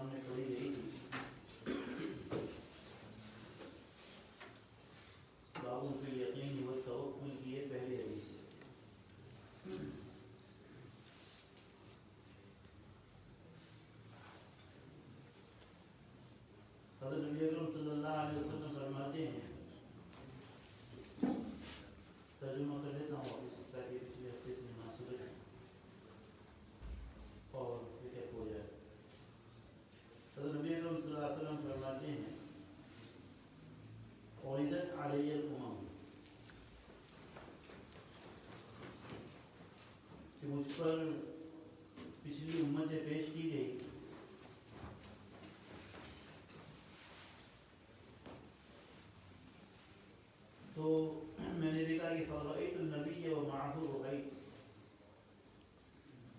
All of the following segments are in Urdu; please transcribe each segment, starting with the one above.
سامنے پڑھی گئی تھی. بابوں کے یقین و توکل کی یہ پہلی حدیث ہے. حضرت نبی اکرم صلی اللہ علیہ وسلم فرماتے ہیں, ترجمہ کر لیتا ہوں اس تاکہ پچھلے ہفتے سے مناسبت اور فکر ہو جائے. حضرت نبی اکرم صلی اللہ علیہ وسلم فرماتے ہیں, عرضت علی الامم, کہ مجھ پر پچھلی امتیں پیش کی گئی, تو میں نے دیکھا کہ فرأیت النبی ومعہ رغیت.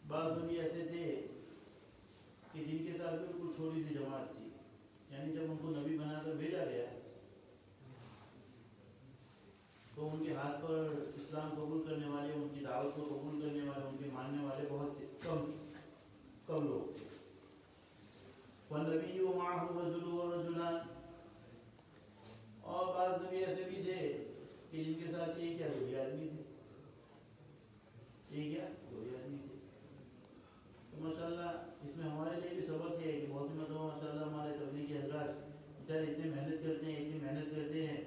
بعض نبی ایسے تھے کہ جن کے ساتھ بالکل چھوٹی سی جماعت تھی, یعنی جب ان کو نبی بنا کر بھیجا گیا تو ان کے ہاتھ پر اسلام قبول کرنے والے, ان کی دعوت کو قبول کرنے والے, ان کے ماننے والے بہت کم لوگ تھے. والنبی ومعہ رجل ورجلان, اور بعض نبی ایسے بھی تھے کہ جن کے ساتھ ایک یا دو آدمی تھے, ایک یا دو آدمی تھے. تو ماشاءاللہ اس میں ہمارے لیے بھی سبق ہے کہ بہت سی مرتبہ ماشاءاللہ ہمارے تبلیغی حضرات بیچارے اتنی محنت کرتے ہیں,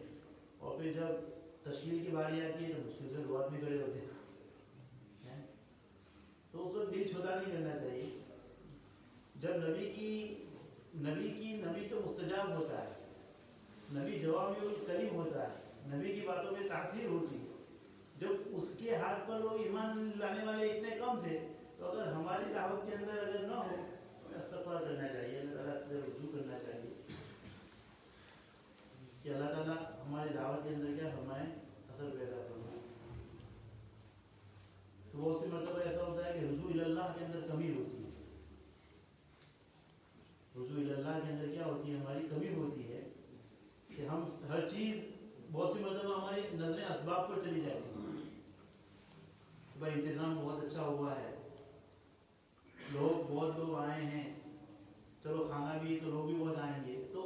اور پھر جب تشکیل کی باری آتی ہے تو مشکل سے دو آدمی کھڑے ہوتے ہیں. تو اس وقت دل چھوٹا نہیں کرنا چاہیے. جب نبی تو مستجاب ہوتا ہے, نبی جواب الکریم ہوتا ہے, نبی کی باتوں میں تاثیر ہوتی ہے. جب اس کے ہاتھ پر لوگ ایمان لانے والے اتنے کم تھے, تو اگر ہماری دعوت کے اندر اگر نہ ہو تو استغفار کرنا چاہیے, اللہ تعالیٰ سے رجوع کرنا چاہیے کہ اللہ تعالیٰ ہماری دعوت کے اندر کیا فرمائے, اثر پیدا فرمائے. تو بہت سی مرتبہ ایسا ہوتا ہے کہ رجوع اللہ کے اندر کمی ہوتی ہے. رجوع اللہ کے اندر کیا ہوتی ہے, ہماری کمی ہوتی ہے کہ ہم ہر چیز, بہت سی مرتبہ ہماری نظریں اسباب پر چلی جاتی ہیں. بھائی انتظام بہت اچھا ہوا ہے, بہت لوگ آئے ہیں, چلو کھانا بھی تو لوگ بھی بہت آئیں گے. تو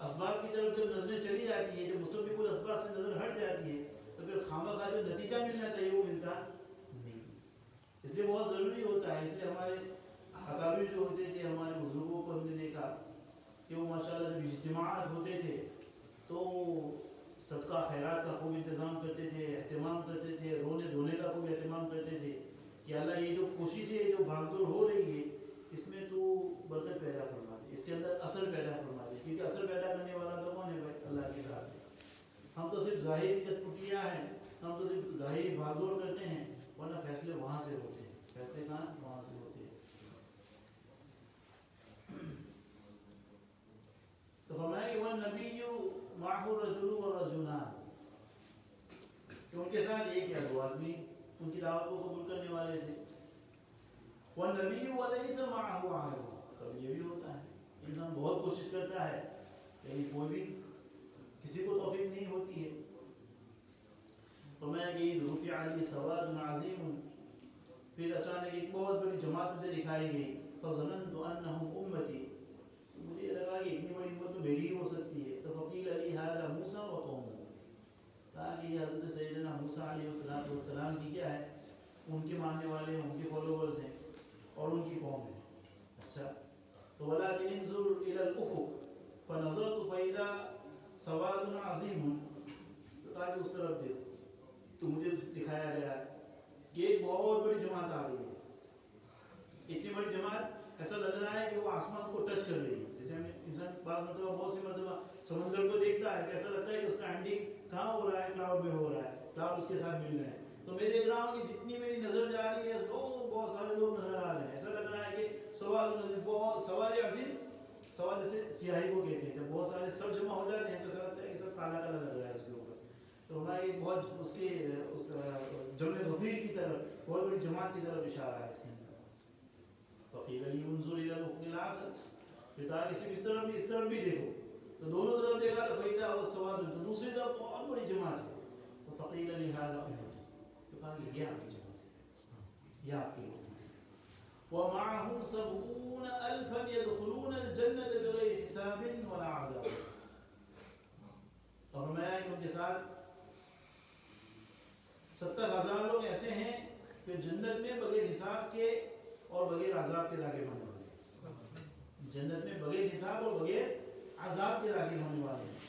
اسباب کی طرف جب نظریں چلی جاتی ہے, جب مسبب الاسباب سے نظر ہٹ جاتی ہے, تو پھر خامخواہ جو نتیجہ ملنا چاہیے وہ ملتا نہیں. اس لیے بہت ضروری ہوتا ہے. اس لیے ہمارے اکابر جو ہوتے تھے, ہمارے بزرگوں کو ہم نے دیکھا کہ وہ ماشاءاللہ جب اجتماعات ہوتے تھے تو صدقہ خیرات کا خوب انتظام کرتے تھے, اہتمام کرتے تھے, رونے دھونے کا خوب اہتمام کرتے تھے کہ اللہ یہ جو کوشش ہے, جو بھاگ دوڑ ہو رہی ہے, اس میں تو برکت پیدا فرما دے, اس کے اندر اثر پیدا فرما دے. کیونکہ اثر پیدا کرنے والا تو کون ہے بھائی, اللہ کی ذات ہے. ہم تو صرف ظاہری کٹپٹیاں ہیں, ہم تو صرف ظاہری بھاگ دوڑ کرتے ہیں, ورنہ فیصلے وہاں سے ہوتے ہیں. فیصلے کہاں, وہاں سے ہوتے ہیں. تو فرمایا کہ والنبی معہ رجل ورجلان, کہ ان کے ساتھ ایک یا دو آدمی ان کی دعوت کو قبول کرنے والے تھے. والنبی ولیس معہ عامل, کبھی یہ بھی ہوتا ہے انسان بہت کوشش کرتا ہے لیکن کوئی بھی کسی کو توفیق نہیں ہوتی ہے. فرمایا کہ رفع علی سواد عظیم, پھر اچانک ایک بہت بڑی جماعت مجھے دکھائی گئی. فظننت انہم امتی, مجھے لگا کہ اتنی بڑی امت تو میری ہی ہو سکتی ہے. تو فقیل علی ھذا موسیٰ وقومہ, کہا کہ یہ حضرت سیدنا موسیٰ علیہ السلام کی کیا ہے, ان کے ماننے والے ہیں, ان کے فالوورز ہیں اور ان کی قوم ہے. اچھا, تو ولکن انظر الی الافق فنظرت فاذا سواد عظیم, تو کہا کہ اس طرف دیکھو, تو مجھے دکھایا گیا کہ ایک بہت بڑی جماعت آ گئی ہے. اتنی بڑی جماعت, ایسا لگ رہا ہے کہ وہ آسمان کو ٹچ کر رہی ہے. جیسے ہمیں انسان بعض مرتبہ, بہت سی مرتبہ سمندر کو دیکھتا ہے, ایسا لگتا ہے کہ اس کا اینڈنگ کہاں ہو رہا ہے, کلاؤڈ میں ہو رہا ہے, کلاؤڈ اس کے ساتھ مل رہے ہیں. تو میں دیکھ رہا ہوں کہ جتنی میری نظر جا رہی ہے تو بہت سارے لوگ نظر آ رہے ہیں. ایسا لگ رہا ہے کہ سوال عظیم, سوال جیسے سیاہی کو کہتے ہیں, جب بہت سارے سب جمع ہو جاتے ہیں تو ایسا لگتا ہے کہ سب کالا کالا لگ رہا ہے اس کے اوپر. تو ہماری بہت اس کے جمع غفیر کی طرف, بہت بڑی جماعت کی طرف اشارہ ہے اس کے اندر. فقیل علی انظر الی الافق الاخر, پتا کہ صرف اس طرف بھی دیکھو. تو دونوں طرف دیکھا تو فیدا اور سواد, تو دوسری طرف بہت بڑی جماعت ہے. تو فقیل علی ھذا امتی, تو کہا کہ یہ آپ کی جماعت ہے, یہ آپ کی لوگ ہیں. ومعهم 70,000 يدخلون الجنة بغير حساب ولا عذاب. اور فرمایا کہ ان کے ساتھ 70,000 لوگ ایسے ہیں کہ جنت میں بغیر حساب کے اور بغیر عذاب کے داخل ہونے والے ہیں. جنت میں بغیر حساب اور بغیر عذاب کے داخل ہونے والے ہیں.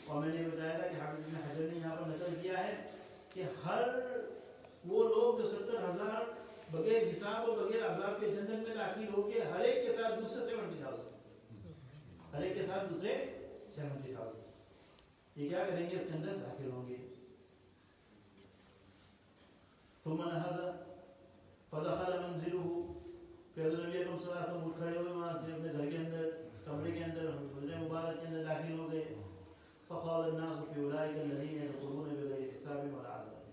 اور میں نے بتایا تھا کہ حافظ ابن حجر نے یہاں پر نقل کیا ہے کہ ہر وہ لوگ جو 70,000 بغیر حساب اور بغیر عذاب کے جنت میں داخل ہو کے ہر ایک کے ساتھ دوسرے 70,000 ہر ایک کے ساتھ دوسرے 70,000 یہ کیا کریں گے اس کے اندر داخل ہوں گے. ثم نهض فدخل منزله. پھر حضرت نبی اکرم صلی اللہ علیہ وسلم اٹھ کھڑے ہوئے وہاں سے اپنے گھر کے اندر کمرے کے اندر حجرہ مبارک کے اندر داخل ہو گئے. فقال الناس في اولئك الذين يدخلون بغير حساب ولا عذاب.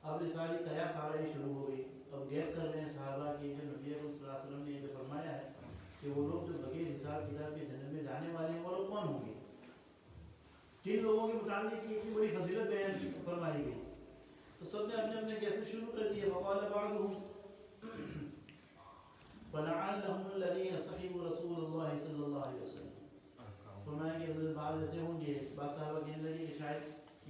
اب یہ ساری قیاس آ رہی شروع ہو گئی. اب گیس کر رہے ہیں صحابہ کی جو نبی اکرم صلی اللہ علیہ وسلم نے یہ فرمایا ہے کہ وہ لوگ جو بغیر حساب کتاب کے جنت میں جانے والے ہیں وہ لوگ کون ہوں گے. کن لوگوں کے متعلق کی اتنی بڑی فضیلت بیان فرمائی گئی تو سب نے اپنے اپنے کیسے شروع کر دیے. وقال بعضهم ولعلهم الذين صحبوا رسول الله صلی اللہ علیہ وسلم. فرمایا کہ حضرت بعض ایسے ہوں گے بعض صحابہ کہنے لگے کہ شاید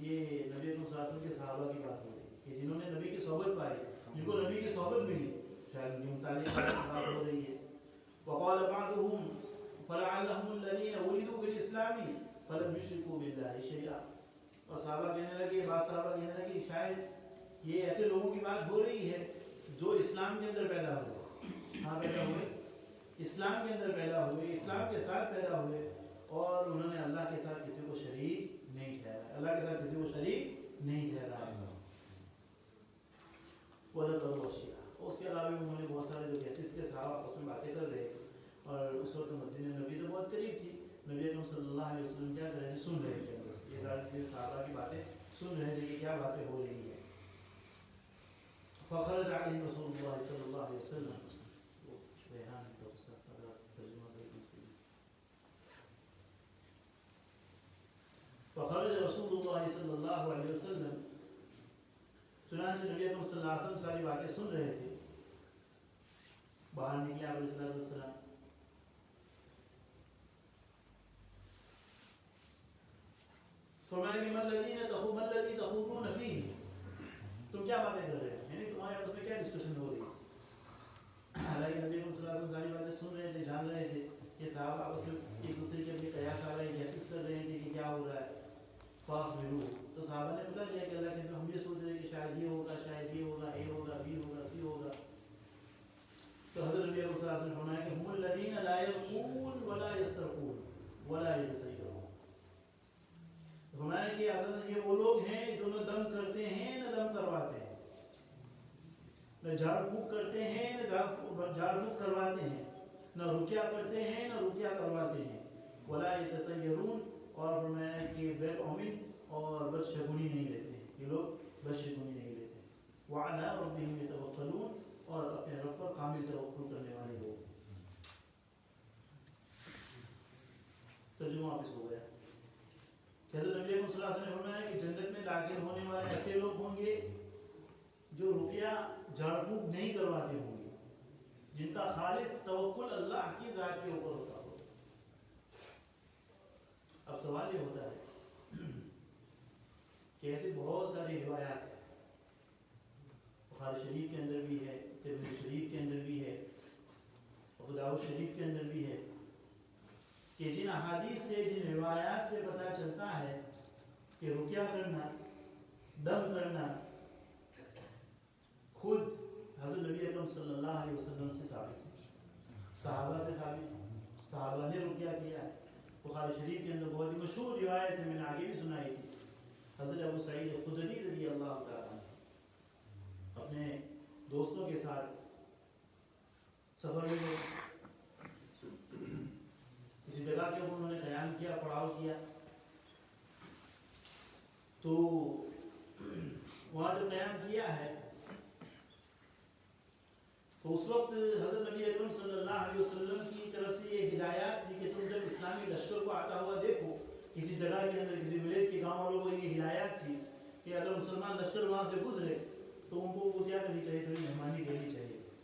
یہ نبی صلی اللہ علیہ وسلم کے صحابہ کی بات ہو رہی کہ جنہوں نے نبی کی صحبت پائی جن کو نبی کی صحبت ملی شاید ان کے متعلق بات ہو رہی ہے. وقال بعضهم فلعلهم الذين ولدوا في الاسلام فلم يشركوا بالله شيئا. اور صحابہ کہنے لگے بعض صحابہ کہنے لگے شاید یہ ایسے لوگوں کی بات ہو رہی ہے جو اسلام کے اندر پیدا ہوئے. ہاں پیدا ہوئے اسلام کے اندر پیدا ہوئے اسلام کے ساتھ پیدا ہوئے اور انہوں نے اللہ کے ساتھ کسی کو شریک نہیں ٹھہرایا اللہ کے ساتھ کسی کو شریک نہیں ٹھہرایا. اس کے علاوہ انہوں نے بہت سارے جو کیسز کے صحابہ آپس میں باتیں کر رہے اور اس وقت مسجد نبی تو بہت قریب تھی. نبی اکرم صلی اللہ علیہ وسلم کیا کر رہے تھے سن رہے تھے یہ ساری چیزیں صحابہ کی باتیں سن رہے تھے کہ کیا باتیں ہو رہی ہیں. فخرج علیہ رسول اللہ صلی اللہ علیہ وسلم. فخرج رسول اللہ صلی اللہ علیہ وسلم. چنانچہ نبی اکرم صلی اللہ علیہ وسلم ساری باتیں سن رہے تھے باہر نکلے علیہ الصلوۃ والسلام. فرمایا کہ ما الذی تخوضون فیہ. تم کیا باتیں کر رہے ہو یعنی تمہارے آپس میں کیا ڈسکشن ہو رہی ہے. حالانکہ نبی صلی اللہ علیہ وسلم ساری باتیں سن رہے تھے جان رہے تھے کہ صحابہ آپس میں ایک دوسرے کے اپنے قیاس آ رہے ہیں گیسز کر رہے تھے کہ کیا ہو رہا ہے. فاخبروا. تو صحابہ نے بتا دیا کہ اللہ کے ہم یہ سوچ رہے کہ شاید یہ ہوگا شاید یہ ہوگا اے ہوگا بی ہوگا سی ہوگا. تو حضرت نبی صلی اللہ علیہ وسلم نے فرمایا کہ هم الذین لا یرقون ولا یسترقون ولا یتطیرون. فرمایا کہ حضرت یہ وہ لوگ ہیں جو نہ دم کرتے ہیں نہ دم کرواتے ہیں نہ جھاڑ پھونک کرتے ہیں نہ جھاڑ پھونک کرواتے ہیں نہ رقیہ کرتے ہیں نہ رقیہ کرواتے ہیں. ولا یتطیرون. اور فرمایا کہ بے امید اور بدشگونی نہیں لیتے یہ لوگ بدشگونی نہیں لیتے. وعلی ربہم یتوکلون. اور اپنے رب پر کامل توکل کرنے والے لوگ. ترجمہ واپس ہو گیا. حضرت نبی صلی اللہ علیہ وسلم نے فرمایا کہ جنت میں داخل ہونے والے ایسے لوگ ہوں گے جو رقیہ جھاڑ پھونک نہیں کرواتے ہوں گے جن کا خالص توکل اللہ کی ذات کے اوپر ہوتا ہو. اب سوال یہ ہوتا ہے کہ ایسی بہت ساری روایات ہیں بخاری شریف کے اندر بھی ہے ترمذی شریف کے اندر بھی ہے ابو داؤد شریف کے اندر بھی ہے کہ جن احادیث سے جن روایات سے پتہ چلتا ہے کہ رقیہ کرنا دم کرنا خود حضرت نبی اکرم صلی اللہ علیہ وسلم سے ثابت ہے صحابہ سے ثابت ہے صحابہ نے رقیہ کیا ہے. بخاری شریف کے اندر بہت ہی مشہور روایت ہے میں نے آگے بھی سنائی تھی. حضرت ابو سعید خدری رضی اللہ تعالیٰ اپنے دوستوں کے ساتھ سفر میں کسی جگہ کے اوپر انہوں نے قیام کیا پڑاؤ کیا تو وہاں جو قیام کیا ہے تو اس وقت حضرت نبی اکرم صلی اللہ علیہ وسلم کی طرف سے یہ ہدایات تھی کہ تم جب اسلامی لشکر کو آتا ہوا دیکھو کسی جگہ کے اندر کسی ولیج کے گاؤں والوں کو یہ ہدایات تھی کہ اگر مسلمان لشکر وہاں سے گزرے تو ان کو کیا کرنی چاہیے تھوڑی مہربانی کرنی چاہیے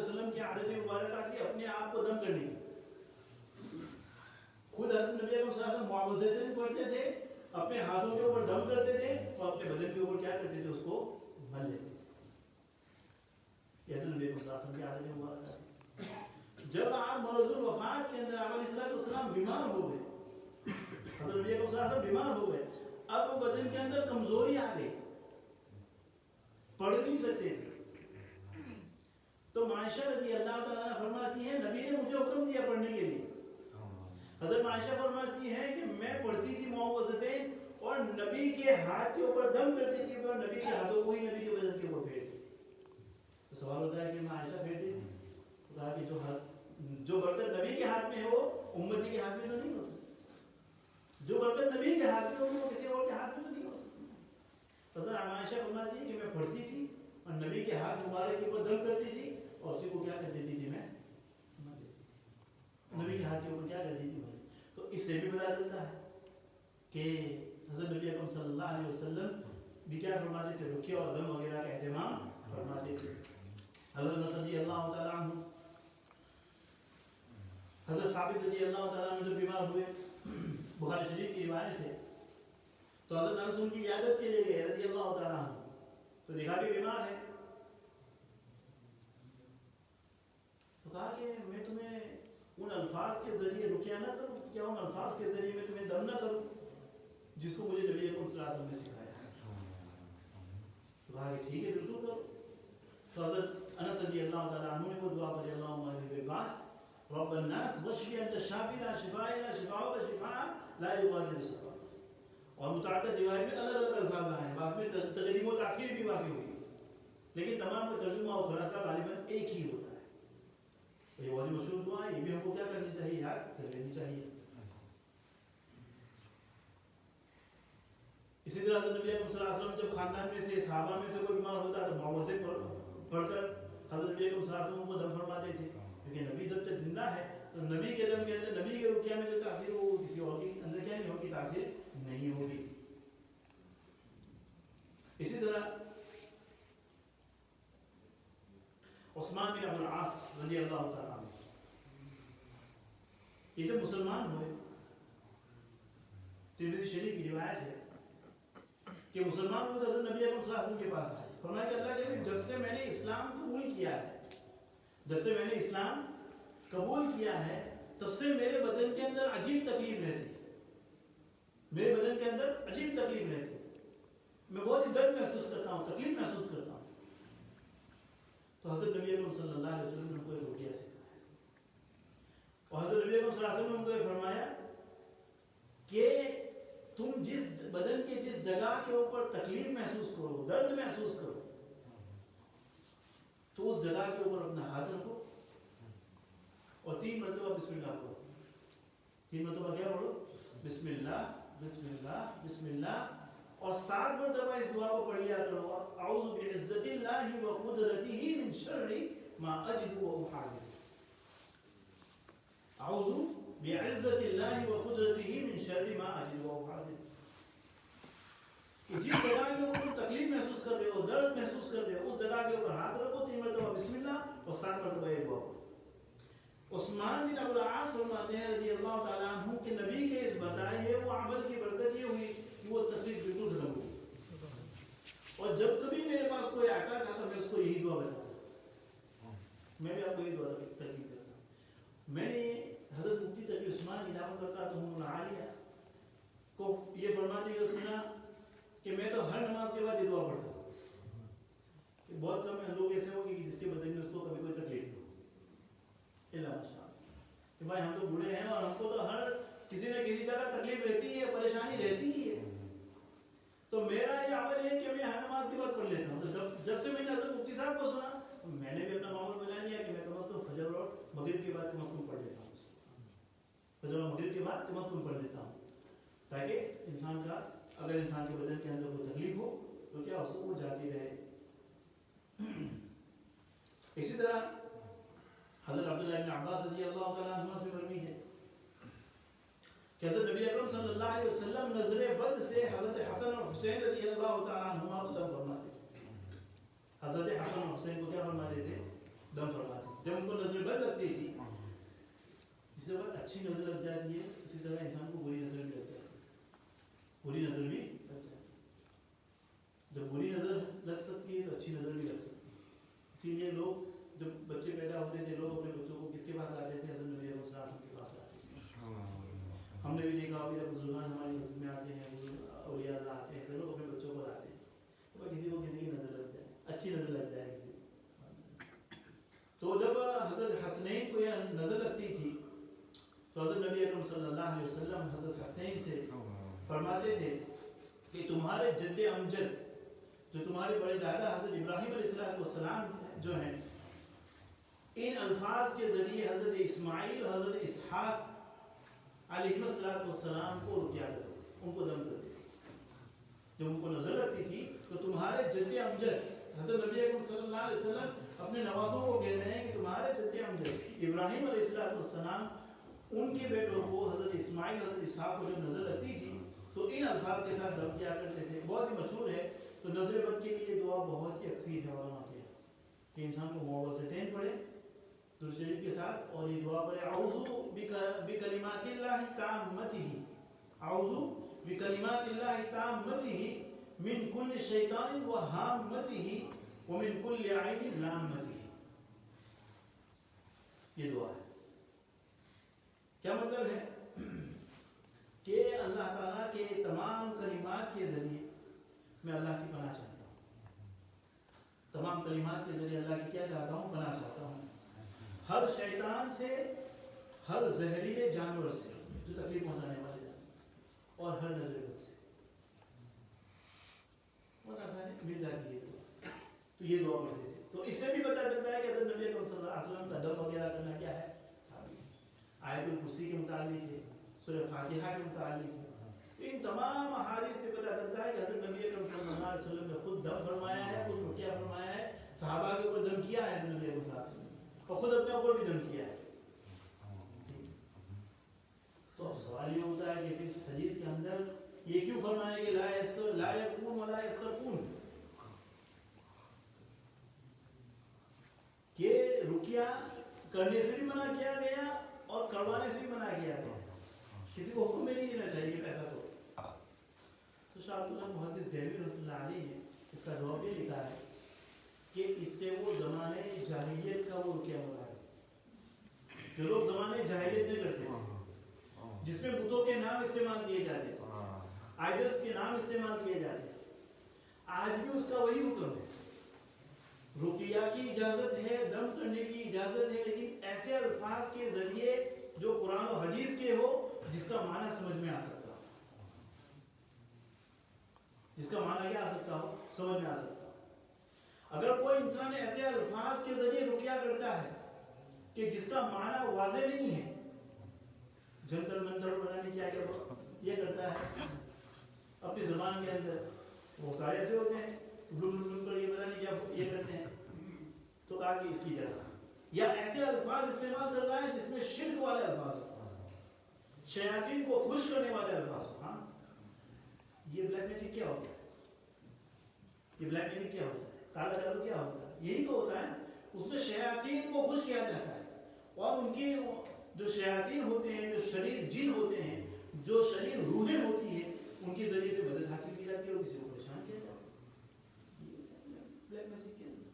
علیہ وسلم کی عادت مبارکہ تھی اپنے آپ کو دم کرنے کی. خود حضرت نبی اکرم صلی اللہ علیہ وسلم معوذتین پڑھتے تھے, اپنے ہاتھوں کے اوپر دم کرتے تھے اور اپنے بدن کے اوپر کیا کرتے تھے, اس کو مل لیتے تھے. یہ حضرت نبی اکرم صلی اللہ علیہ وسلم کی عادت مبارکہ تھی. جب آپ مرض الوفات کے اندر آپ علیہ السلام بیمار ہو گئے, حضرت نبی اکرم صلی اللہ علیہ وسلم بیمار ہو گئے, اب وہ بدن کے اندر کمزوری آ گئی, پڑھ نہیں سکتے تھے. تو عائشہ رضی اللہ تعالیٰ فرماتی ہے نبی نے مجھے حکم دیا پڑھنے کے لیے. حضرت عائشہ فرماتی ہے کہ میں پڑھتی تھی معوذتین اور نبی کے ہاتھ کے اوپر دم کرتی تھی اور نبی کے ہاتھوں کو ہی نبی کے بدن کے اوپر پھیرتی. تو سوال ہوتا ہے کہ میں عائشہ پھیرتی تھی, کہا کہ جو برکت نبی کے ہاتھ میں ہے وہ امتی کے ہاتھ میں تو نہیں ہو سکتی, جو برکت نبی کے ہاتھ میں ہو وہ کسی اور کے ہاتھ میں تو نہیں ہو سکتی. حضرت عائشہ فرماتی ہے کہ میں پڑھتی تھی اور نبی کے ہاتھ مبارک کے اوپر دم کرتی تھی اور اسی کو کیا کر دیتی تھی, میں نبی کے ہاتھ کے اوپر کیا کر دیتی تھی. تو اس سے بھی پتا چلتا ہے کہ حضرت نبی اکرم صلی اللہ علیہ وسلم بھی کیا فرماتے تھے, رکیہ اور دم وغیرہ کا اہتمام فرماتے تھے. حضرت انس رضی اللہ تعالیٰ عنہ, حضرت ثابت رضی اللہ تعالیٰ عنہ جب بیمار ہوئے, بخاری شریف کی روایت ہے, تو حضرت انس ان کی عیادت کے لیے گئے رضی اللہ تعالیٰ عنہ. تو دیکھا کہ بیمار ہے, تو کہا کہ میں تمہیں ان الفاظ کے ذریعے رکیہ نہ کروں, کیا ان الفاظ کے ذریعے میں تمہیں دم نہ کروں جس کو مجھے نبی اکرم صلی اللہ علیہ وسلم نے سکھایا. تو کہا کہ ٹھیک ہے بالکل کرو. تو حضرت انس رضی اللہ تعالیٰ عنہ نے وہ دعا پڑھی, اللہم اہدی بالباس رب الناس واشفی انت الشافی لا شفاء الا شفاؤک شفاء لا یغادر سقما. اور متعدد روایت میں الگ الگ الفاظ آئے ہیں, بعض میں تقدیم و تاخیر بھی واقع ہوئی, لیکن تمام کا ترجمہ اور خلاصہ غالباً ایک ہی ہوتا ہے. یہ بہت مشہور دعا ہے, یہ بھی ہم کو کیا کرنی چاہیے, یاد کر لینی چاہیے. اسی طرح حضرت نبی اکرم صلی اللہ علیہ وسلم جب خاندان میں سے صحابہ میں سے کوئی بیمار ہوتا تو معوذ پڑھ کر حضرت نبی اکرم صلی اللہ علیہ وسلم کو دم فرماتے تھے, کیونکہ نبی جب تک زندہ ہے تو نبی کے دم کے اندر, نبی کے رکیہ میں جو تاثیر وہ کسی اور کے اندر کیا نہیں ہوگی, تاثیر نہیں ہوگی. اسی طرح عثمان بن ابو العاص رضی اللہ تعالیٰ عنہ, یہ جب مسلمان ہوئے, ترمذی شریف کی روایت ہے کہ مسلمان ہوئے تو حضرت نبی اکرم صلی اللہ علیہ وسلم کے پاس آئے, فرمایا کہ اللہ کے نبی جب سے میں نے اسلام قبول کیا ہے, جب سے میں نے اسلام قبول کیا ہے تب سے میرے بدن کے اندر عجیب تکلیف رہتی, میرے بدن کے اندر عجیب تکلیف رہتی, میں بہت ہی درد محسوس کرتا ہوں, تکلیف محسوس کرتا ہوں. تو حضرت نبی اکرم صلی اللہ علیہ وسلم نے ان کو ایک رکیہ سکھایا, اور حضرت نبی اکرم صلی اللہ علیہ وسلم نے ان کو یہ فرمایا کہ تم جس بدن کے جس جگہ کے اوپر تکلیف محسوس کرو, درد محسوس کرو, تو اس جگہ کے اوپر اپنا ہاتھ رکھو اور 3 مرتبہ بسم اللہ پڑھو. 3 مرتبہ کیا پڑھو, بسم اللہ بسم اللہ بسم اللہ, اور 7 مرتبہ اس دعا کو پڑھ لیا کرو, اعوذ بعزت اللہ وقدرتہ من شر ما اجد واحاذر. اعوذ بعزت اللہ وقدرتہ من شر ما اجد واحاذر, کہ جس جگہ کے اوپر تکلیف محسوس کر رہے ہو, درد محسوس کر رہے ہو, اس جگہ کے اوپر ہاتھ رکھو, 3 مرتبہ بسم اللہ اور 7 مرتبہ یہ دعا پڑھو. عثمان بن ابو العاص فرماتے ہیں رضی اللہ تعالیٰ عنہ کہ نبی کے اس بتائے ہوئے وہ عمل کی برکت یہ ہوئی کہ وہ تکلیف بالکل ختم ہوئی, اور جب کبھی میرے پاس کوئی آتا تھا تو میں اس کو یہی دعا بتاتا. میں بھی آپ کو یہ دعا ترغیب کرتا ہوں. میں نے حضرت مفتی تقی عثمان کی دعوت کرتا تو ہم عالیہ کو یہ فرماتے ہوئے سنا کہ میں تو ہر نماز کے بعد یہ دعا پڑھتا ہوں. کہ بہت کم لوگ ایسے ہوں گے کہ جس کے بدن میں اس کو کبھی کوئی تکلیف ہو, کہ بھائی ہم تو بوڑھے ہیں اور ہم کو تو ہر کسی نہ کسی جگہ تکلیف رہتی ہے, پریشانی رہتی ہی ہے. تو میرا یہ عمل ہے کہ میں ہر نماز کے بعد پڑھ لیتا ہوں. تو جب سے میں نے حضرت مفتی صاحب کو سنا میں نے بھی اپنا معمول بنا لیا کہ میں کم از کم فجر اور مغرب کے بعد کم از کم پڑھ لیتا ہوں. فجر اور مغرب کے بعد کم از کم پڑھ لیتا ہوں, تاکہ انسان کا, اگر انسان کے بدن کے اندر کوئی تکلیف ہو تو کیا اس کو وہ جاتی رہے. اسی طرح حضرت عبداللہ بن عباس رضی اللہ تعالیٰ عنہ سے مروی ہے کہ حضرت نبی اکرم صلی اللہ علیہ وسلم نظر بد سے حضرت حسن اور حسین رضی اللہ تعالیٰ عنہ کو دم فرماتے. حضرت حسن اور حسین کو کیا فرماتے تھے, دم فرماتے. جب بری نظر لگ سکتی ہے تو اچھی نظر بھی لگ سکتی ہے. اسی لیے لوگ جب بچے پیدا ہوتے تھے لوگ اپنے بچوں کو کس کے پاس لاتے تھے؟ حضرت نبی علیہ السلام کے پاس لاتے تھے. ہم نے بھی دیکھا ہوگا جب بزرگان ہماری مسجد میں آتے ہیں, اولیاء اللہ آتے ہیں, تو لوگ اپنے بچوں کو لاتے ہیں تو کسی کو کسی کی نظر لگ جائے, اچھی نظر لگ جائے کسی کو. تو جب حضرت حسنین کو یہ نظر لگتی تھی تو حضرت نبی اکرم صلی اللہ علیہ وسلم حضرت حسنین سے فرماتے تھے کہ تمہارے جد امجد جو تمہارے بڑے دادا حضرت ابراہیم علیہ السلام جو ہیں, ان الفاظ کے ذریعے حضرت اسماعیل اور حضرت اسحاق علیہ السلام کو رکیا کرتے, ان کو دم کرتے. جب ان کو نظر لگتی تھی تو تمہارے جد امجد حضرت نبی اکرم صلی اللہ علیہ وسلم اپنے نوازوں کو کہہ رہے ہیں کہ تمہارے جد امجد ابراہیم علیہ السلام ان کے بیٹوں کو حضرت اسماعیل حضرت اسحاق کو جب نظر لگتی تھی تو ان الفاظ کے ساتھ دم کیا کرتے تھے. بہت ہی مشہور ہے. تو نظر بد کے لیے دعا بہت ہی اکثیر ہے علماء کے کہ انسان کو موعظتین پڑھے درود شریف کے ساتھ اور یہ دعا پڑھے اعوذ بکلمات اللہ تامتہ, اعوذ بکلمات اللہ تامتہ من کل شیطان وہامتہ ومن کل عین لامتہ. یہ دعا ہے. کیا مطلب ہے کہ اللہ تعالیٰ کے تمام کلمات کے ذریعے میں اللہ کی پناہ چاہتا ہوں. تمام کلمات کے ذریعے اللہ کی کیا چاہتا ہوں؟ پناہ چاہتا ہوں. ہر شیطان سے, ہر زہریلے جانور سے جو تکلیف پہنچانے والے جانور, اور ہر نظر بد سے. بہت آسان ہے, مل جاتی ہے دعا. تو یہ دعا پڑھتے تھے. تو اس سے بھی پتہ چلتا ہے کہ حضرت نبی صلی اللہ علیہ وسلم کا دم وغیرہ کرنا کیا ہے, آیت الکرسی کے متعلق ہے, سورہ فاتحہ کے متعلق ہے. ان تمام احادیث سے پتہ چلتا ہے کہ حضرت نبی اکرم صلی اللہ علیہ وسلم نے خود دم فرمایا ہے, خود رقیہ فرمایا ہے, صحابہ کے اوپر دم کیا ہے حضرت نبی اکرم صلی اللہ علیہ وسلم, اور خود اپنے اوپر بھی دم کیا ہے. تو اب سوال یہ ہوتا ہے کہ اس حدیث کے اندر یہ کیوں فرمایا کہ لا یکون ولا یسترقون, کہ رقیہ کرنے سے بھی منع کیا گیا اور کروانے سے بھی منع کیا گیا. کسی کو حکم میں نہیں دینا چاہیے پیسہ. تو شاہ عبداللہ محدث دہلوی رحمۃ اللہ علیہ نے اس کا جواب یہ لکھا ہے کہ اس سے وہ زمانے جاہلیت کا وہ رقیہ ہو رہا ہے جو لوگ زمانے جاہلیت میں کرتے ہیں, جس میں بتوں کے نام استعمال کیے جاتے ہیں, آئیڈلس کے نام استعمال کیے جاتے ہیں. آج بھی اس کا وہی حکم ہے. رقیہ کی اجازت ہے, دم کرنے کی اجازت ہے, لیکن ایسے الفاظ کے ذریعے جو قرآن و حدیث کے ہو, جس کا معنی سمجھ میں آ سکتا ہو, جس کا معنی کیا آ سکتا ہو, سمجھ میں آ سکتا ہو. اگر کوئی انسان ایسے الفاظ کے ذریعے رقیہ کرتا ہے کہ جس کا معنی واضح نہیں ہے, جنتر منتر بنانے کیا یہ کرتا ہے اپنی زبان کے اندر, وہ سارے ایسے ہوتے ہیں پر یہ پتہ نہیں کیا یہ کرتے ہیں, تو کہا کہ اس کی اجازت, یا ایسے الفاظ استعمال کر رہا ہے جس میں شرک والے الفاظ ہو, شیاطین کو خوش کرنے والے الفاظ ہو. ہاں, یہ بلیک میجک کیا ہوتا ہے؟ یہ بلیک میجک کیا ہوتا ہے؟ کالا جادو کیا ہوتا ہے؟ یہی تو ہوتا ہے. اس میں شیاطین کو خوش کیا جاتا ہے, اور ان کی جو شیاطین ہوتے ہیں, جو شریر جن ہوتے ہیں, جو شریر روحیں ہوتی ہیں, ان کے ذریعے سے مدد حاصل کی جاتی ہے اور کسی کو پریشان کیا جاتا ہے. بلیک میجک کے اندر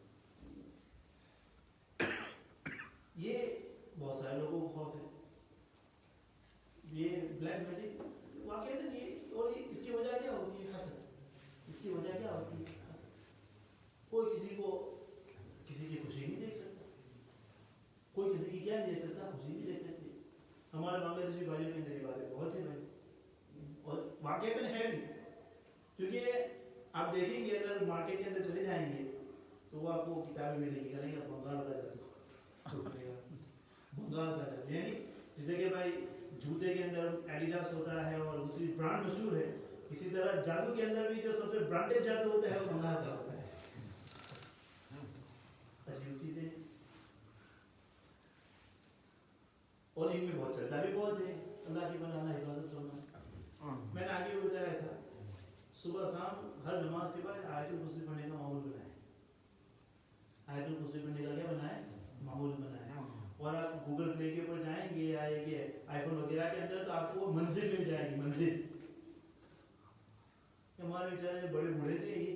یہ بہت سارے لوگوں کو خوف ہے. یہ بلیک میجک واقعہ نہیں, اور اس کی وجہ کیا ہوتی ہے؟ حسد. اس کی وجہ کیا ہوتی ہے؟ حسد. کوئی کسی کو کسی کی خوشی نہیں دیکھ سکتا, کوئی کسی کی کیا نہیں دیکھ سکتا, خوشی نہیں دیکھ سکتی. ہمارے بنگلہ دیشی بھائیوں کے اندر یہ باتیں بہت ہے بھائی, اور واقعہ ہے بھی, کیونکہ آپ دیکھیں گے اگر مارکیٹ کے اندر چلے جائیں گے تو وہ آپ کو کتابیں ملیں گی, کریں گے بنگال کا جادو, بنگال کا جادو, یعنی جیسے کہ بھائی جوتے کے اندر ایڈیڈاس ہوتا ہے اور دوسری برانڈ مشہور ہے, اسی طرح جادو کے اندر بھی جو سب سے برانڈڈ جادو ہوتا ہے وہ بنگال کا ہوتا ہے. عجیب چیزیں, اور ان میں بہت چلتا بھی بہت ہے. اللہ کی بنانا, حفاظت کرنا. میں نے آگے بتایا تھا صبح شام ہر نماز کے بعد آیت الکرسی پڑھنے کا ماحول بنائے, آیت الکرسی پڑھنے کا کیا بنائے, ماحول بنائے. اور آپ گوگل پلے کے اوپر جائیں گے یا آئی فون وغیرہ کے اندر تو آپ کو منزل مل جائے گی. منزل ہمارے بیچارے جو بڑے بوڑھے تھے, یہ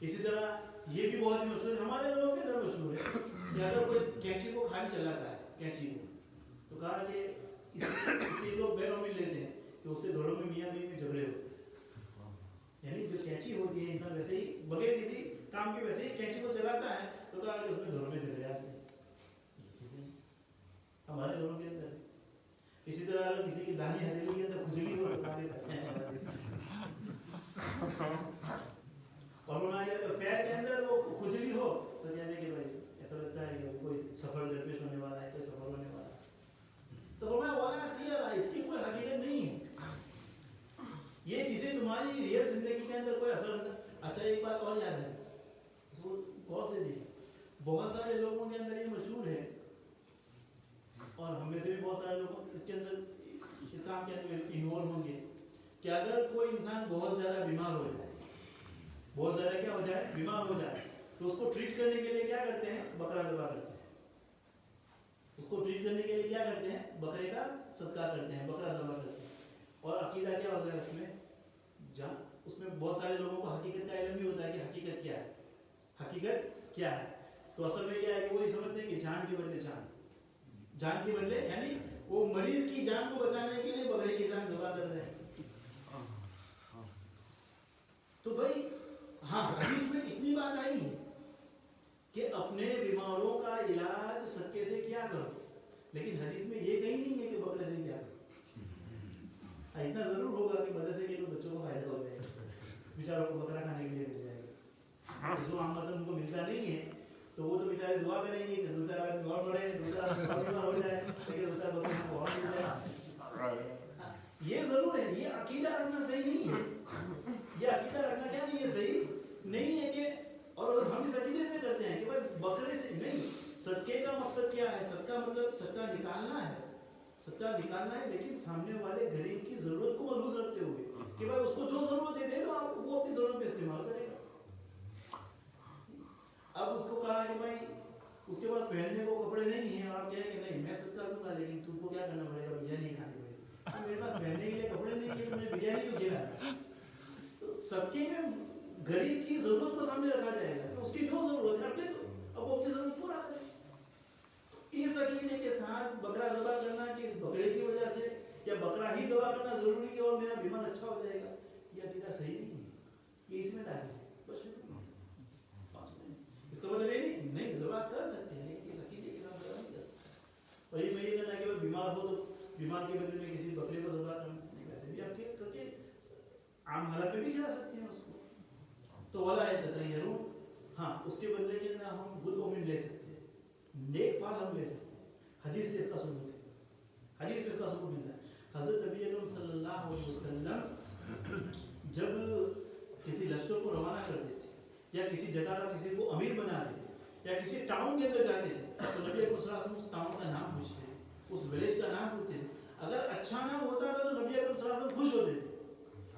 اسی طرح یہ بھی بہت ہی مشہور ہے، ہمارے گھروں کے اندر مشہور ہے کہ اگر کوئی کینچی کو خالی چلاتا ہے کینچی کو، تو کہا کہ اس سے لوگ بے امید لیتے ہیں کہ اس سے گھروں میں میاں بیوی میں جھگڑے ہوتے ہیں، یعنی جو کینچی ہوتی ہے انسان ویسے ہی بغیر کسی کام کے ویسے ہی کینچی کو چلاتا ہے تو کہا کہ اس میں گھروں میں جھگڑے آتے ہیں، ہمارے گھروں کے اندر۔ اسی طرح اگر کسی کی دانی ہتھیلی کے اندر کھجلی ہو تو کہا کہ پیسے ہیں اور پیر کے اندر وہ کھجلی ہو تو کہتے ہیں کہ بھائی ایسا لگتا ہے کہ کوئی سفر درپیش ہونے والا ہے، کوئی سفر ہونے والا ہے، تو فرمایا والا چیز اس کی کوئی حقیقت نہیں ہے، یہ چیزیں تمہاری ریئل زندگی کے اندر کوئی اثر نہیں۔ اچھا ایک بات اور یاد ہے، بہت سے دیکھیں، بہت سارے لوگوں کے اندر یہ مشہور ہے اور ہم میں سے بھی بہت سارے لوگ اس کے اندر اس کام کے اندر انوالو ہوں گے کہ اگر کوئی انسان بہت زیادہ بیمار ہو جائے، بہت زیادہ کیا ہو جائے، بیمار ہو جائے، تو اس کو ٹریٹ کرنے کے لیے کیا کرتے ہیں، بکرا ذبح کرتے ہیں، اس کو ٹریٹ کرنے کے لیے کیا کرتے ہیں، بکرے کا صدقہ کرتے ہیں، بکرا ذبح کرتے ہیں۔ اور عقیدہ کیا ہوتا ہے اس میں بہت سارے لوگوں کو حقیقت کا علم بھی ہوتا ہے کہ حقیقت کیا ہے، حقیقت کیا ہے، تو اصل میں کیا ہے کہ وہ یہ سمجھتے ہیں کہ جان کے بدلے جان، جان کے بدلے یعنی وہ مریض کی جان کو بچانے کے لیے بکرے کی جان ذبح کر رہے ہیں۔ تو بھائی ہاں حدیث میں اتنی بات آئی ہے کہ اپنے بیماروں کا علاج صدقے سے کیا کرو، لیکن حدیث میں یہ کہیں نہیں ہے کہ بکرے سے کیا کرو۔ اتنا ضرور ہوگا کہ مدرسے کے لوگ بچوں کو فائدہ ہو جائے گا، بیچاروں کو بکرا کھانے کے لیے مل جائے گا، جو عام مطلب ان کو ملتا نہیں ہے تو وہ تو بیچارے دعا کریں گے کہ دو چار آدمی اور بڑھے، دو چار آدمی اور بیمار ہو جائے، لیکن دو چار بکرے کو اور مل جائے۔ یہ ضرور ہے، یہ عقیدہ رکھنا صحیح نہیں ہے، یہ عقیدہ رکھنا کیا نہیں ہے، صحیح نہیں ہے کہ، اور ہم اس عقیدے سے کرتے ہیں کہ بھائی بکرے سے نہیں، صدقے کا مقصد کیا ہے، صدقہ مطلب صدقہ نکالنا ہے، صدقہ نکالنا ہے، لیکن سامنے والے غریب کی ضرورت کو ملحوظ رکھتے ہوئے کہ بھائی اس کو جو ضرورت ہے دے دو، آپ وہ اپنی ضرورت پہ استعمال کرے گا۔ اب اس کو کہا کہ بھائی اس کے پاس پہننے کو کپڑے نہیں ہیں، اور کہے کہ نہیں میں صدقہ دوں گا لیکن تم کو کیا کرنا پڑے گا، بریانی کھانی پڑے گی، میرے پاس پہننے کے لیے کپڑے نہیں ہیں، مجھے بریانی کیوں کھلانا۔ تو صدقے میں غریب کی ضرورت کو سامنے رکھا جائے گا کہ اس کی جو ضرورت ہے اپنے تو اب وہ اپنی ضرورت پورا کرے۔ اس عقیدے کے ساتھ بکرا ذبح کرنا کہ اس بکرے کی وجہ سے یا بکرا ہی ذبح کرنا ضروری ہے اور میرا بیمار اچھا ہو جائے گا، یہ عقیدہ صحیح نہیں ہے، یہ اس میں داخل ہے۔ بس اس کا مطلب یہ نہیں ذبح کر سکتے ہیں لیکن اس عقیدے کے ساتھ ذبح نہیں کر سکتے۔ اور یہ میں یہ کہنا ہے کہ بیمار ہو تو بیمار کے بدلے میں کسی بکرے کو ذبح کرنا، ویسے بھی آپ کے کر کے عام حالات میں بھی کھلا سکتے ہیں اس کو، تو ولا یتطیرون، ہاں اس کے بدلے کے اندر ہم گڈ اومن لے سکتے ہیں، نیک فال ہم لے سکتے ہیں۔ حدیث سے اس کا ثبوت ہے، حدیث میں اس کا ثبوت ملتا ہے۔ حضرت نبی اکرم صلی اللہ علیہ وسلم جب کسی لشکر کو روانہ کرتے تھے یا کسی جگہ کا کسی کو امیر بنا دیتے یا کسی ٹاؤن کے اندر جاتے تھے تو نبی اکرم صلی اللہ علیہ وسلم اس ٹاؤن کا نام پوچھتے تھے، اس ولیج کا نام پوچھتے تھے۔ اگر اچھا نام ہوتا تھا تو نبی اکرم صلی اللہ علیہ وسلم خوش ہوتے تھے،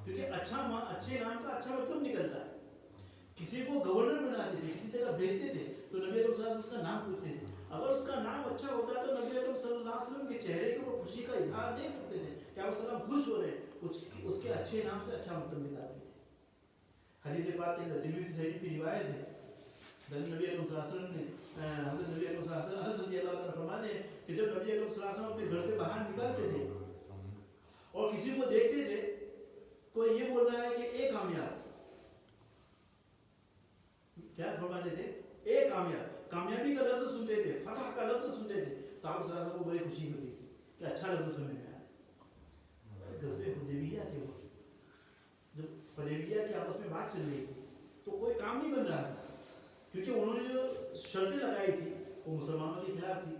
کیونکہ اچھے نام کا اچھا مطلب نکلتا ہے۔ کسی کو گورنر بناتے تھے، کسی جگہ بھیجتے تھے تو نبی اکرم صلی اللہ علیہ وسلم اس کا نام پوچھتے تھے۔ اگر اس کا نام اچھا ہوتا ہے تو نبی اکرم صلی اللہ علیہ وسلم کے چہرے کے اوپر خوشی کا اظہار دے سکتے تھے کہ آپ صلی اللہ علیہ وسلم خوش ہو رہے ہیں، اس کے اچھے نام سے اچھا مطلب نکالتے تھے۔ حدیث پاک کے اندر ترمذی شریف کی روایت ہے، نبی اکرم صلی اللہ علیہ وسلم نے حضرت نبی اکرم صلی اللہ علیہ وسلم انس رضی اللہ عنہ فرماتے ہیں کہ جب نبی اکرم صلی اللہ علیہ وسلم اپنے گھر سے باہر نکلتے تھے اور کسی کو دیکھتے تھے کوئی یہ بول رہا ہے کہ اے کامیاب، کیا فرماتے تھے، اے کامیاب، کامیابی کا لفظ سنتے تھے، فتح کا لفظ سنتے تھے تو آپ صلی اللہ علیہ وسلم کو بڑی خوشی ہوتی تھی کہ اچھا لفظ سننے میں آیا۔ غزوہ حدیبیہ کے وقت جب حدیبیہ کی آپس میں بات چل رہی تھی تو کوئی کام نہیں بن رہا تھا، کیونکہ انہوں نے جو شرطیں لگائی تھی وہ مسلمانوں کے خلاف تھی،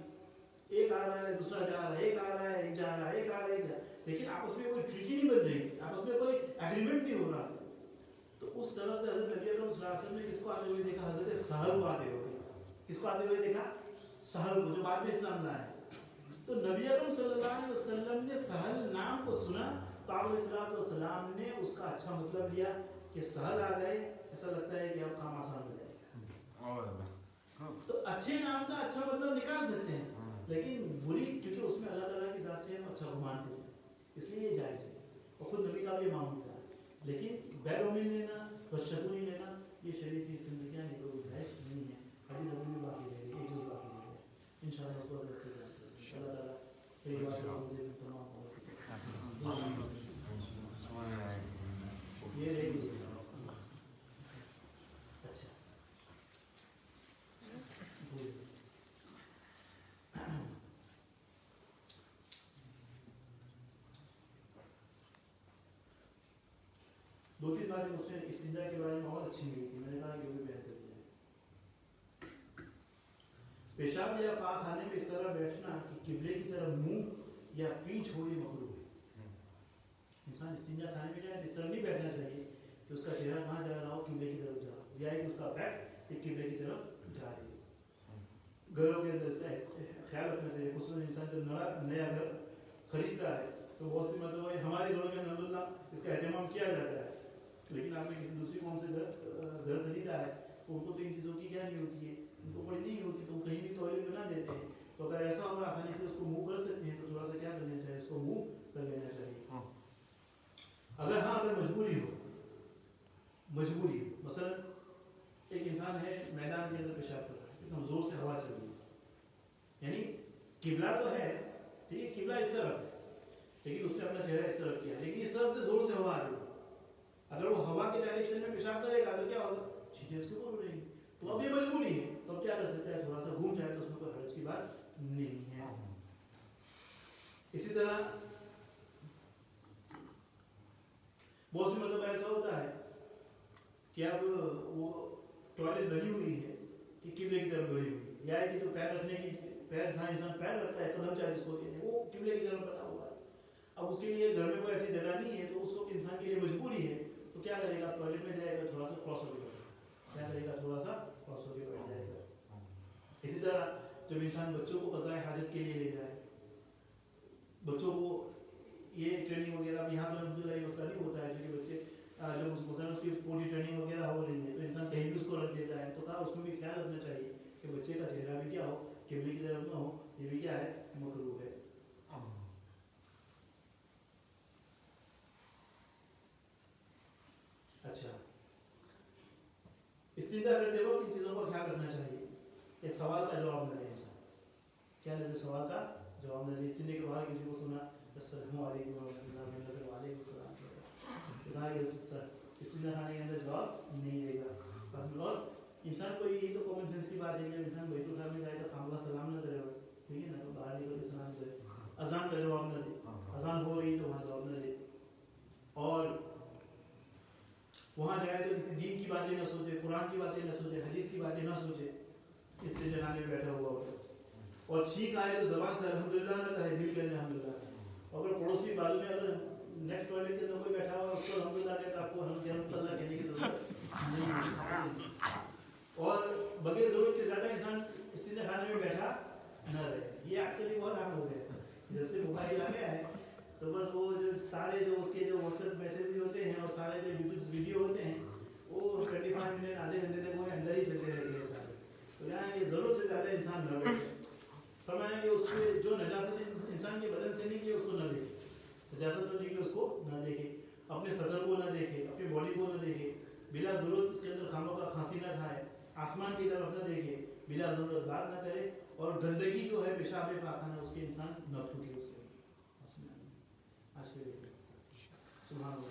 ایک آ رہا ہے دوسرا جا رہا ہے، ایک آ رہا ہے ایک جا رہا ہے، ایک آ رہا ہے ایک جا رہا ہے، لیکن آپس میں کوئی ٹریٹی نہیں بن رہی تھی، آپس میں کوئی ایگریمنٹ نہیں ہو رہا تھا۔ تو اس طرف سے حضرت نبی اکرم صلی اللہ علیہ وسلم نے کس کو آتے ہوئے دیکھا، حضرت سہل کو آتے ہوئے، کس کو آتے ہوئے دیکھا، سہل کو، جو بعد میں اسلام لایا۔ تو نبی اکرم صلی اللہ علیہ وسلم نے سہل نام کو سنا تو آپ علیہ السلام نے اس کا اچھا مطلب لیا کہ سہل آ گئے، ایسا لگتا ہے کہ اب کام آسان ہو جائے گا۔ تو اچھے نام کا اچھا مطلب نکال سکتے ہیں لیکن بری، کیونکہ اس میں اللہ تعالیٰ کی ذات سے ہم اچھا گمان کرتے ہیں، اس لیے یہ جائز ہے اور خود نبی کا بھی معمول تھا۔ لیکن غیر مومن لینا، بشتونی لینا یہ شریعت کی زندگی نہیں کوئی گنجائش نہیں ہے. حدیث ابھی بھی باقی رہ گئی, ایک جز باقی رہ گیا. انشاءاللہ کو اللہ تعالیٰ یہ بات تمام یہ رہ گئی. اچھا دو تین باتیں اس میں استنجا کے بارے میں بہت اچھی ہوئی تھی, میں نے کہا کہ وہ بھی بیان کر دیا. پیشاب یا پاک خانے میں اس طرح بیٹھنا کہ قبلے کی طرف منہ یا پیٹھ ہو یہ مکروہ ہے. انسان استنجا خانے میں جائے اس طرح نہیں بیٹھنا چاہیے کہ اس کا چہرہ کہاں جا رہا ہو, قبلے کی طرف جا رہا ہو, یا کہ اس کا بیک قبلے کی طرف جا رہی ہے. گھروں کے اندر اس کا خیال رکھنا چاہیے. خصوصاً انسان جب نیا گھر خریدتا ہے تو بہت سی مطلب ہمارے گھروں میں الحمدللہ اس کا اہتمام کیا جاتا ہے, لیکن آپ نے کسی دوسری قوم سے گھر خریدا ہے تو ان کو تو ان چیزوں کی کیا نہیں ہوتی ہے, ان کو بڑی نہیں ہوتی, تو کہیں بھی ٹوائلٹ بنا دیتے ہیں. تو اگر ایسا ہوگا آسانی سے اس کو موو کر سکتے ہیں تو تھوڑا سا کیا کر لینا چاہیے, اس کو موو کر لینا چاہیے. اگر مجبوری ہو مثلا ایک انسان ہے میدان کے اندر پیشاب کر رہا ہے, ایک دم زور سے ہوا چل رہی ہے, یعنی قبلہ تو ہے ٹھیک ہے, قبلہ اس طرف ہے لیکن اس نے اپنا چہرہ اس طرف کیا, لیکن اس طرف سے زور سے ہوا آ رہی ہے. اگر وہ ہوا کے ڈائریکشن میں پیشاب کرے گا تو کیا ہوگا, چیزیں اس کے اوپر اڑیں گی. تو اب یہ مجبوری ہے, تو اب کیا کر سکتا ہے, تھوڑا سا گھوم جائے تو اس میں کوئی حرج کی بات نہیں ہے. اسی طرح بہت سی مطلب ایسا ہوتا ہے کہ اب وہ ٹوائلٹ بنی ہوئی ہے کہ قبلے کی طرف بڑی ہوئی ہے, یا کہ جو پیر رکھنے کی پیر جہاں انسان پیر رکھتا ہے قدم چاہے جس کو کہتے ہیں, وہ قبلے کی طرف بنا ہوا ہے. اب اس کے لیے گھر میں کوئی ایسی جگہ نہیں ہے تو اس وقت انسان کے لیے مجبوری ہے, تو کیا کرے گا, ٹوائلٹ میں جائے گا, تھوڑا سا کراس ہو کے بیٹھ جائے گا. اسی طرح جب انسان بچوں کو قضاء حاجت کے لیے لے جائے, بچوں کو یہ ٹریننگ وغیرہ یہاں پر الحمدللہ یہ مسئلہ نہیں ہوتا ہے, جو کہ بچے جب مثلاً اس کی پوری ٹریننگ وغیرہ ہو رہی ہے تو انسان کہیں بھی اس کو رکھ دیتا ہے, تو کہا اس میں بھی خیال رکھنا چاہیے کہ بچے کا چہرہ بھی کیا ہو, قبلے کی طرف نہ ہو, یہ بھی کیا ہے, مکروہ ہے. اچھا, استنجا کرتے وقت ان چیزوں کا خیال رکھنا چاہیے کہ سوال کا جواب نہ دے انسان. کیا لگے سوال کا جواب نہ دے. استنجا کے بعد کسی کو سنا السلام علیکم ورحمۃ اللہ وبرکاتہ, استنجا خانے کے اندر جواب نہیں دے گا. اور انسان کو یہ تو کامن سینس کی بات ہے کہ انسان بیت الخلا میں جائے تو خامخواہ سلام نہ کرے, ٹھیک ہے نا, تو باہر نکل کے سلام کرے. اذان کا جواب نہ دے, اذان ہو رہی تو وہاں جواب نہ دے. اور وہاں جائے تو کسی دین کی باتیں نہ سوچے, قرآن کی باتیں نہ سوچے, حدیث کی باتیں نہ سوچے, استنجا خانے میں بیٹھا ہوا ہوتا. اور چھینک آئے تو زبان سے الحمدللہ نہ کہے, دل کے اندر الحمدللہ. اگر پڑوسی بازو میں اگر نیکسٹ ٹوائلٹ کے اندر کوئی بیٹھا ہوا اس کو الحمدللہ کہتا, آپ کو الحمدللہ کہنے کی ضرورت نہیں ہے. اور بغیر ضرورت کے زیادہ انسان استنجا خانے میں بیٹھا نہ رہے. یہ ایکچولی بہت عام ہو گیا, جب سے موبائل آ گیا ہے تو بس وہ جو سارے جو اس کے جو واٹس ایپ میسیج ہوتے ہیں اور سارے جو یوٹیوب ویڈیو ہوتے ہیں وہ 25 منٹ آدھے گھنٹے تک وہ اندر ہی چلتے رہتے ہیں سارے. تو یہاں یہ ضرورت سے زیادہ انسان نہ بیٹھے. فرمایا کہ اس سے جو نجاست انسان کے بدن سے نکلی اس کو نہ دیکھے, نجاست جو نکلی اس کو نہ دیکھے, اپنے صدر کو نہ دیکھے, اپنی باڈی کو نہ دیکھے, بلا ضرورت اس کے اندر خاموں کا کھانسی نہ کھائے, آسمان کی طرف نہ دیکھے, بلا ضرورت بات نہ کرے, اور گندگی جو ہے پیشاب پاخانہ اس کے انسان نہ تھوکے. اس کے آج کے دیکھیں سبحان اللہ.